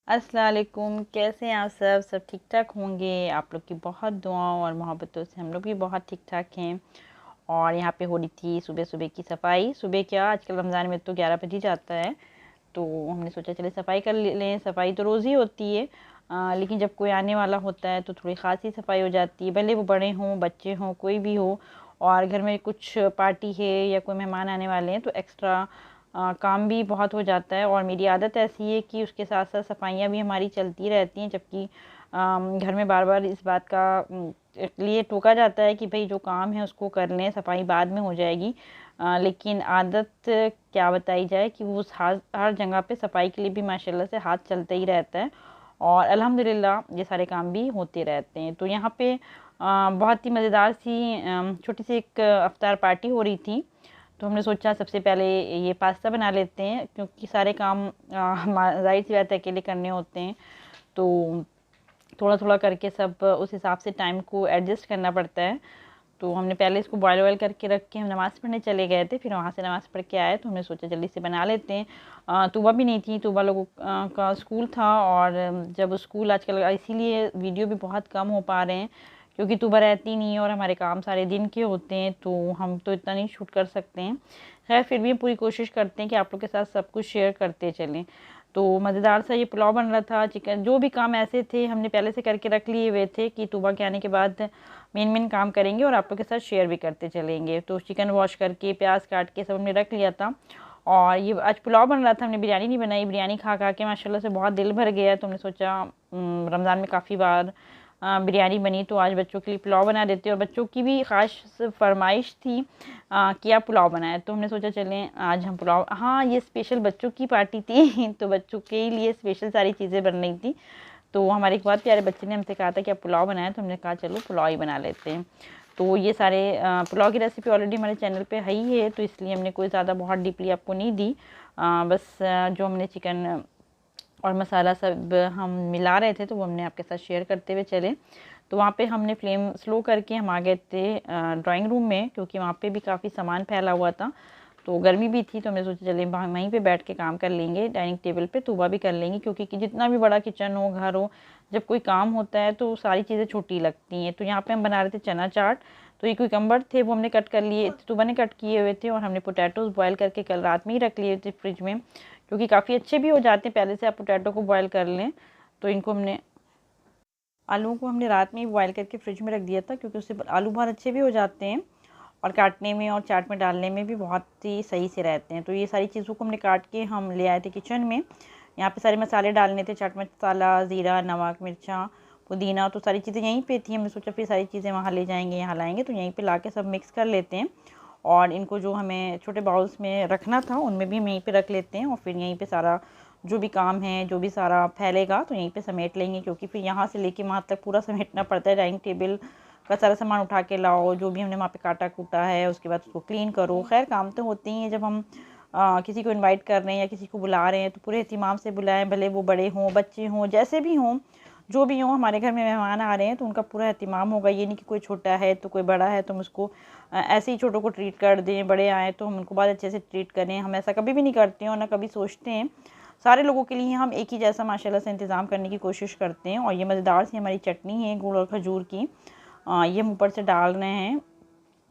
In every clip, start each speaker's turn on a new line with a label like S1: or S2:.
S1: अस्सलाम वालेकुम। कैसे हैं आप सब ठीक ठाक होंगे। आप लोग की बहुत दुआओं और मोहब्बतों से हम लोग भी बहुत ठीक ठाक हैं। और यहाँ पे हो रही थी सुबह सुबह की सफाई। सुबह क्या, आजकल रमज़ान में तो 11 बज ही जाता है, तो हमने सोचा चले सफाई कर लें। सफाई तो रोज़ ही होती है, लेकिन जब कोई आने वाला होता है तो थोड़ी ख़ास ही सफाई हो जाती है, भले वो बड़े हों बच्चे हों कोई भी हो। और घर में कुछ पार्टी है या कोई मेहमान आने वाले हैं तो एक्स्ट्रा काम भी बहुत हो जाता है। और मेरी आदत ऐसी है कि उसके साथ साथ सफाइयाँ भी हमारी चलती रहती हैं, जबकि घर में बार बार इस बात का लिए टोका जाता है कि भाई जो काम है उसको कर लें, सफाई बाद में हो जाएगी। लेकिन आदत क्या बताई जाए कि वो हर जगह पे सफाई के लिए भी माशाल्लाह से हाथ चलता ही रहता है, और अल्हम्दुलिल्लाह ये सारे काम भी होते रहते हैं। तो यहाँ पे बहुत ही मज़ेदार सी छोटी सी एक अफ्तार पार्टी हो रही थी। तो हमने सोचा सबसे पहले ये पास्ता बना लेते हैं, क्योंकि सारे काम ज़ाहिर सी बात है अकेले करने होते हैं, तो थोड़ा थोड़ा करके सब उस हिसाब से टाइम को एडजस्ट करना पड़ता है। तो हमने पहले इसको बॉयल वॉयल करके रख के हम नमाज़ पढ़ने चले गए थे, फिर वहाँ से नमाज़ पढ़ के आए तो हमने सोचा जल्दी से बना लेते हैं। तूबा भी नहीं थी, तूबा लोगों का स्कूल था, और जब स्कूल आजकल इसीलिए वीडियो भी बहुत कम हो पा रहे हैं, क्योंकि तूबा रहती नहीं है और हमारे काम सारे दिन के होते हैं, तो हम तो इतना नहीं शूट कर सकते हैं। खैर फिर भी हम पूरी कोशिश करते हैं कि आप लोग के साथ सब कुछ शेयर करते चलें। तो मज़ेदार सा ये पुलाव बन रहा था, चिकन, जो भी काम ऐसे थे हमने पहले से करके रख लिए हुए थे कि तूबा के आने के बाद मेन मेन काम करेंगे और आप लोग के साथ शेयर भी करते चलेंगे। तो चिकन वॉश करके प्याज काट के सब हमने रख लिया था। और ये आज पुलाव बन रहा था, हमने बिरयानी नहीं बनाई। बिरयानी खा खा के माशाल्लाह से बहुत दिल भर गया, तो हमने सोचा रमज़ान में काफ़ी बार बिरयानी बनी तो आज बच्चों के लिए पुलाव बना देते हैं। और बच्चों की भी ख़ास फरमाइश थी कि आप पुलाव बनाएं, तो हमने सोचा चलें आज हम पुलाव, हाँ ये स्पेशल बच्चों की पार्टी थी तो बच्चों के लिए स्पेशल सारी चीज़ें बन रही थी। तो हमारे एक बहुत प्यारे बच्चे ने हमसे कहा था कि आप पुलाव बनाएं, तो हमने कहा चलो पुलाव ही बना लेते हैं। तो ये सारे पुलाव की रेसिपी ऑलरेडी हमारे चैनल पे है ही है, तो इसलिए हमने कोई ज़्यादा बहुत डीपली आपको नहीं दी। बस जो हमने चिकन और मसाला सब हम मिला रहे थे तो वो हमने आपके साथ शेयर करते हुए चले। तो वहाँ पे हमने फ्लेम स्लो करके हम आ गए थे ड्राइंग रूम में, क्योंकि वहाँ पे भी काफ़ी सामान फैला हुआ था, तो गर्मी भी थी, तो हमने सोचा चले वहीं पे बैठ के काम कर लेंगे, डाइनिंग टेबल पे तूबा भी कर लेंगे, क्योंकि जितना भी बड़ा किचन हो घर हो, जब कोई काम होता है तो सारी चीज़ें छोटी लगती हैं। तो यहाँ पे हम बना रहे थे चना चाट, तो ये कुकम्बर थे वो हमने कट कर लिए, तूबा ने कट किए हुए थे, और हमने पोटैटोज़ बॉयल करके कल रात में ही रख लिए थे फ्रिज में, क्योंकि काफ़ी अच्छे भी हो जाते हैं पहले से आप पोटैटो को बॉयल कर लें। तो इनको हमने, आलूओं को हमने रात में ही बॉयल करके फ्रिज में रख दिया था, क्योंकि उससे आलू बहुत अच्छे भी हो जाते हैं और काटने में और चाट में डालने में भी बहुत ही सही से रहते हैं। तो ये सारी चीज़ों को हमने काट के हम ले आए थे किचन में। यहाँ पे सारे मसाले डालने थे, चाट मसाला, ज़ीरा, नमक, मिर्चा, पुदीना, तो सारी चीज़ें यहीं पे थी। हमने सोचा फिर सारी चीज़ें वहाँ ले जाएंगे, यहाँ लाएंगे, तो यहीं पे ला के सब मिक्स कर लेते हैं। और इनको जो हमें छोटे बाउल्स में रखना था उनमें भी हम यहीं पे रख लेते हैं, और फिर यहीं पे सारा जो भी काम है, जो भी सारा फैलेगा तो यहीं पे समेट लेंगे, क्योंकि फिर यहाँ से लेके वहाँ तक पूरा समेटना पड़ता है। डाइनिंग टेबल का सारा सामान उठा के लाओ, जो भी हमने वहाँ पे काटा कूटा है उसके बाद उसको क्लीन करो। खैर काम तो होते ही हैं, जब हम किसी को इनवाइट कर रहे हैं या किसी को बुला रहे हैं तो पूरे एहतिमाम से बुलाएं, भले वो बड़े हों बच्चे हों जैसे भी हों, जो भी हों, हमारे घर में मेहमान आ रहे हैं तो उनका पूरा एहतिमाम होगा। ये नहीं कि कोई छोटा है तो कोई बड़ा है तो हम उसको ऐसे ही छोटों को ट्रीट कर दें, बड़े आए तो हम उनको बहुत अच्छे से ट्रीट करें। हम ऐसा कभी भी नहीं करते हैं और ना कभी सोचते हैं। सारे लोगों के लिए हम एक ही जैसा माशाल्लाह से इंतज़ाम करने की कोशिश करते हैं। और ये मज़ेदार सी हमारी चटनी है गुड़ और खजूर की, ये हम ऊपर से डाल रहे हैं।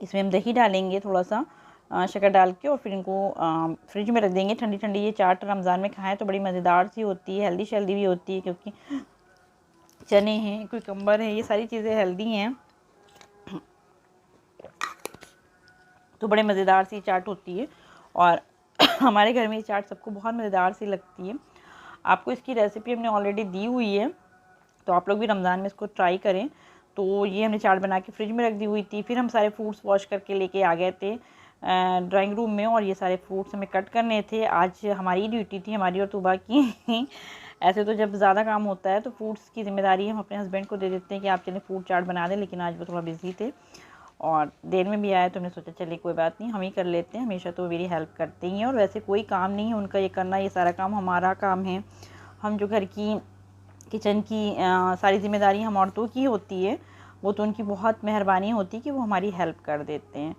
S1: इसमें हम दही डालेंगे थोड़ा सा, शक्कर डाल के, और फिर इनको फ्रिज में रख देंगे ठंडी ठंडी। ये चाट रमज़ान में खाएं तो बड़ी मज़ेदार सी होती है, हेल्दी शेल्दी भी होती है, क्योंकि चने हैं, कुकम्बर है, ये सारी चीज़ें हेल्दी हैं, तो बड़े मज़ेदार सी चाट होती है। और हमारे घर में ये चाट सबको बहुत मज़ेदार सी लगती है। आपको इसकी रेसिपी हमने ऑलरेडी दी हुई है, तो आप लोग भी रमज़ान में इसको ट्राई करें। तो ये हमने चाट बना के फ्रिज में रख दी हुई थी, फिर हम सारे फ्रूट्स वॉश करके लेके आ गए थे ड्राइंग रूम में, और ये सारे फ्रूट्स हमें कट करने थे। आज हमारी ड्यूटी थी, हमारी और तूबा की ऐसे तो जब ज़्यादा काम होता है तो फ्रूट्स की ज़िम्मेदारी हम अपने हस्बैंड को दे देते हैं कि आप चलें फ्रूट चाट बना दें, लेकिन आज वो थोड़ा बिज़ी थे और देर में भी आया, तो हमने सोचा चलिए कोई बात नहीं, हम ही कर लेते हैं। हमेशा तो मेरी हेल्प करते ही हैं, और वैसे कोई काम नहीं है उनका ये करना, ये सारा काम हमारा काम है। हम जो घर की किचन की सारी ज़िम्मेदारी हम औरतों की होती है, वो तो उनकी बहुत मेहरबानी होती है कि वो हमारी हेल्प कर देते हैं।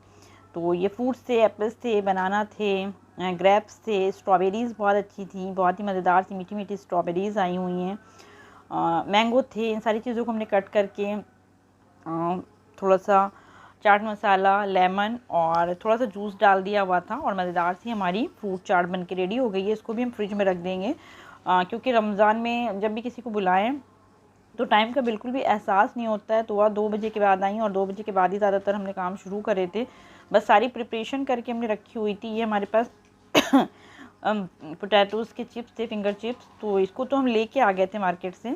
S1: तो ये फ्रूट्स थे, एप्पल्स थे, बनाना थे, ग्रेप्स थे, स्ट्रॉबेरीज़ बहुत अच्छी थी, बहुत ही मज़ेदार सी मीठी मीठी स्ट्रॉबेरीज़ आई हुई हैं, मैंगो थे। इन सारी चीज़ों को हमने कट करके थोड़ा सा चाट मसाला, लेमन और थोड़ा सा जूस डाल दिया हुआ था और मज़ेदार सी हमारी फ्रूट चाट बन के रेडी हो गई है। इसको भी हम फ्रिज में रख देंगे, क्योंकि रमज़ान में जब भी किसी को बुलाएं तो टाइम का बिल्कुल भी एहसास नहीं होता है। तो वह 2 बजे के बाद आई और 2 बजे के बाद ही ज़्यादातर हमने काम शुरू करे थे। बस सारी प्रिपरेशन करके हमने रखी हुई थी। ये हमारे पास पोटैटोज़ के चिप्स थे, फिंगर चिप्स, तो इसको तो हम लेके आ गए थे मार्केट से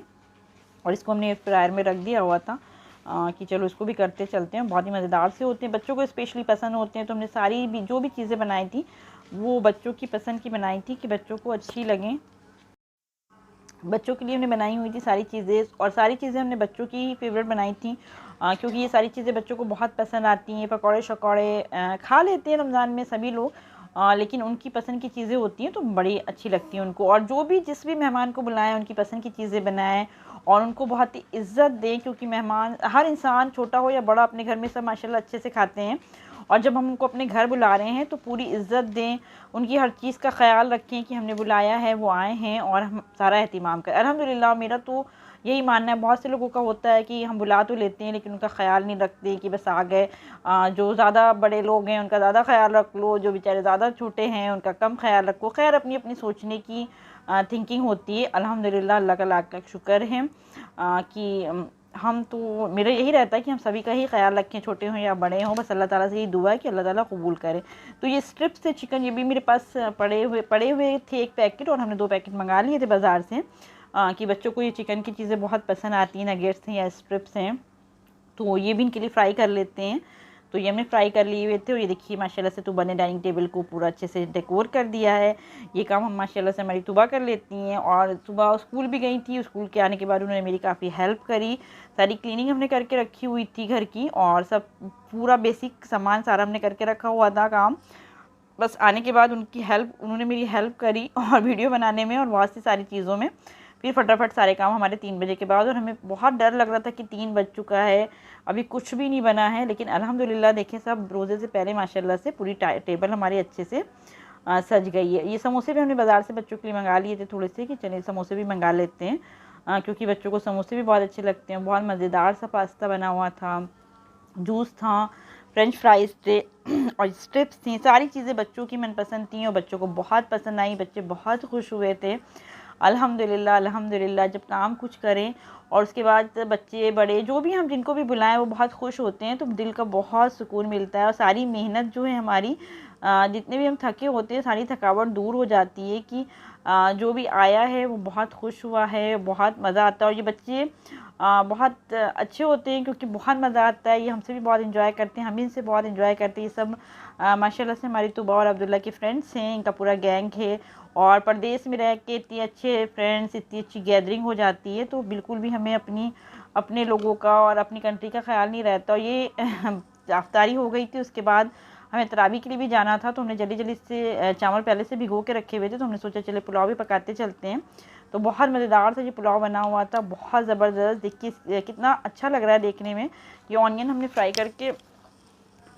S1: और इसको हमने फ्रायर में रख दिया हुआ था कि चलो इसको भी करते चलते हैं। बहुत ही मज़ेदार से होते हैं, बच्चों को स्पेशली पसंद होते हैं। तो हमने सारी भी जो भी चीज़ें बनाई थी वो बच्चों की पसंद की बनाई थी कि बच्चों को अच्छी लगें। बच्चों के लिए हमने बनाई हुई थी सारी चीज़ें, और सारी चीज़ें हमने बच्चों की फेवरेट बनाई थी, क्योंकि ये सारी चीज़ें बच्चों को बहुत पसंद आती हैं। पकौड़े शकौड़े खा लेते हैं रमज़ान में सभी लोग, लेकिन उनकी पसंद की चीज़ें होती हैं तो बड़ी अच्छी लगती हैं उनको। और जो भी जिस भी मेहमान को बुलाएं उनकी पसंद की चीज़ें बनाएं और उनको बहुत ही इज़्ज़त दें, क्योंकि मेहमान, हर इंसान छोटा हो या बड़ा, अपने घर में सब माशाल्लाह अच्छे से खाते हैं। और जब हम उनको अपने घर बुला रहे हैं तो पूरी इज़्ज़त दें, उनकी हर चीज़ का ख़्याल रखें कि हमने बुलाया है, वो आए हैं और हम सारा एहतिमाम करें। अल्हम्दुलिल्लाह मेरा तो यही मानना है। बहुत से लोगों का होता है कि हम बुला तो लेते हैं लेकिन उनका ख़्याल नहीं रखते कि बस आ गए। जो ज़्यादा बड़े लोग हैं उनका ज़्यादा ख़्याल रख लो, जो बेचारे ज़्यादा छोटे हैं उनका कम ख़्याल रखो। खैर, अपनी अपनी सोचने की थिंकिंग होती है। अल्हम्दुलिल्लाह, अल्लाह का लाख लाख शुक्र है कि हम तो, मेरा यही रहता है कि हम सभी का ही ख्याल रखें, छोटे हों या बड़े हों। बस अल्लाह ताला से यही दुआ है कि अल्लाह ताला कबूल करे। तो ये स्ट्रिप्स थे चिकन, ये भी मेरे पास पड़े हुए थे एक पैकेट, और हमने 2 पैकेट मंगा लिए थे बाज़ार से, कि बच्चों को ये चिकन की चीज़ें बहुत पसंद आती हैं, नगेट्स हैं या स्ट्रिप्स हैं, तो ये भी इनके लिए फ्राई कर लेते हैं। तो ये हमने फ्राई कर लिए हुए थे। और ये देखिए माशाल्लाह से तुबा ने डाइनिंग टेबल को पूरा अच्छे से डेकोर कर दिया है। ये काम हम माशाल्लाह से हमारी तुबा कर लेती हैं। और तुबा स्कूल भी गई थी, स्कूल के आने के बाद उन्होंने मेरी काफ़ी हेल्प करी। सारी क्लीनिंग हमने करके रखी हुई थी घर की, और सब पूरा बेसिक सामान सारा हमने करके रखा हुआ था काम। बस आने के बाद उन्होंने मेरी हेल्प करी और वीडियो बनाने में और बहुत सी सारी चीज़ों में। फिर फटाफट सारे काम हमारे 3 बजे के बाद, और हमें बहुत डर लग रहा था कि 3 बज चुका है, अभी कुछ भी नहीं बना है। लेकिन अल्हम्दुलिल्लाह देखें, सब रोज़े से पहले माशाल्लाह से पूरी टेबल हमारी अच्छे से सज गई है। ये समोसे भी हमने बाज़ार से बच्चों के लिए मंगा लिए थे थोड़े से, कि चलिए समोसे भी मंगा लेते हैं, क्योंकि बच्चों को समोसे भी बहुत अच्छे लगते हैं। बहुत मज़ेदार सा पास्ता बना हुआ था, जूस था, फ्रेंच फ्राइज़ थे और स्ट्रिप्स थी। सारी चीज़ें बच्चों की मनपसंद थी और बच्चों को बहुत पसंद आई। बच्चे बहुत खुश हुए थे। अल्हम्दुलिल्लाह, अल्हम्दुलिल्लाह, जब काम कुछ करें और उसके बाद बच्चे बड़े जो भी हम जिनको भी बुलाएं वो बहुत खुश होते हैं, तो दिल का बहुत सुकून मिलता है। और सारी मेहनत जो है हमारी, जितने भी हम थके होते हैं, सारी थकावट दूर हो जाती है कि जो भी आया है वो बहुत खुश हुआ है, बहुत मज़ा आता है। और ये बच्चे बहुत अच्छे होते हैं, क्योंकि बहुत मज़ा आता है। ये हमसे भी बहुत एंजॉय करते हैं, हम भी इनसे बहुत एंजॉय करते हैं। ये सब माशाल्लाह से हमारी तुबा और अब्दुल्ला के फ्रेंड्स हैं, इनका पूरा गैंग है। और परदेश में रह के इतने अच्छे फ्रेंड्स, इतनी अच्छी गैदरिंग हो जाती है, तो बिल्कुल भी हमें अपने लोगों का और अपनी कंट्री का ख्याल नहीं रहता। और ये अफ्तारी हो गई थी, उसके बाद हमें तरावी के लिए भी जाना था, तो हमने जल्दी जल्दी से चावल पहले से भिगो के रखे हुए थे, तो हमने सोचा चले पुलाव भी पकाते चलते हैं। तो बहुत मज़ेदार सा ये पुलाव बना हुआ था, बहुत ज़बरदस्त। देखिए कितना अच्छा लग रहा है देखने में। ये ऑनियन हमने फ्राई करके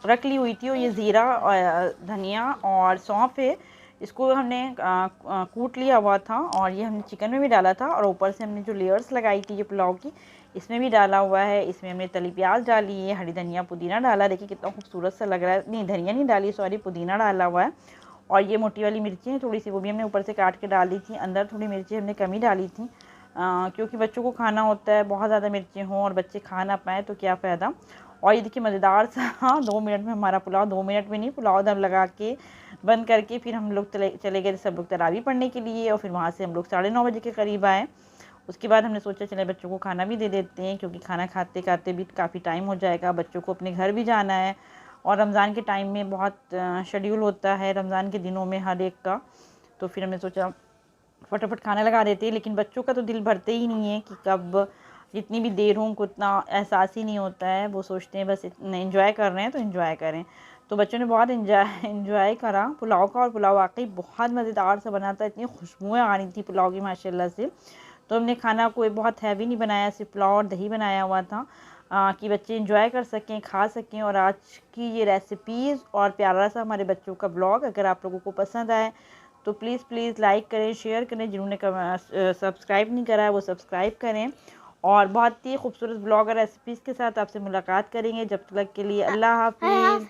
S1: रख ली हुई थी, और ये ज़ीरा, धनिया और सौंफ है, इसको हमने कूट लिया हुआ था, और ये हमने चिकन में भी डाला था। और ऊपर से हमने जो लेयर्स लगाई थी ये पुलाव की, इसमें भी डाला हुआ है। इसमें हमने तली प्याज डाली है, हरी धनिया, पुदीना डाला। देखिए कितना खूबसूरत सा लग रहा है। नहीं, धनिया नहीं डाली, सॉरी, पुदीना डाला हुआ है। और ये मोटी वाली मिर्ची है थोड़ी सी, वो भी हमने ऊपर से काट के डाल दी थी। अंदर थोड़ी मिर्ची हमने कमी डाली थी, क्योंकि बच्चों को खाना होता है, बहुत ज़्यादा मिर्चें हों और बच्चे खा ना पाएँ तो क्या फ़ायदा। और ये देखिए मज़ेदार सा 2 मिनट में हमारा पुलाव, 2 मिनट में नहीं, पुलाव दम लगा के बंद करके फिर हम लोग चले गए सब लोग तरावी पढ़ने के लिए। और फिर वहाँ से हम लोग 9:30 बजे के करीब आए। उसके बाद हमने सोचा चले बच्चों को खाना भी दे देते हैं, क्योंकि खाना खाते खाते भी काफ़ी टाइम हो जाएगा, बच्चों को अपने घर भी जाना है। और रमज़ान के टाइम में बहुत शेड्यूल होता है रमज़ान के दिनों में हर एक का, तो फिर हमने सोचा फटाफट खाना लगा देते हैं। लेकिन बच्चों का तो दिल भरते ही नहीं है कि कब, जितनी भी देर हो उनको इतना एहसास ही नहीं होता है। वो सोचते हैं बस एंजॉय कर रहे हैं तो एंजॉय करें। तो बच्चों ने बहुत एंजॉय करा पुलाव का, और पुलाव वाकई बहुत मज़ेदार सा बना था। इतनी खुशबुएँ आ रही थी पुलाव की माशाल्लाह से। तो हमने खाना कोई बहुत हैवी नहीं बनाया, सिर्फ पुलाव और दही बनाया हुआ था। कि बच्चे इंजॉय कर सकें, खा सकें। और आज की ये रेसिपीज़ और प्यारा सा हमारे बच्चों का ब्लॉग अगर आप लोगों को पसंद आए तो प्लीज़ लाइक करें, शेयर करें। जिन्होंने सब्सक्राइब नहीं करा है वो सब्सक्राइब करें। और बहुत ही खूबसूरत ब्लॉग और रेसिपीज़ के साथ आपसे मुलाकात करेंगे। जब तक के लिए अल्लाह हाफिज़।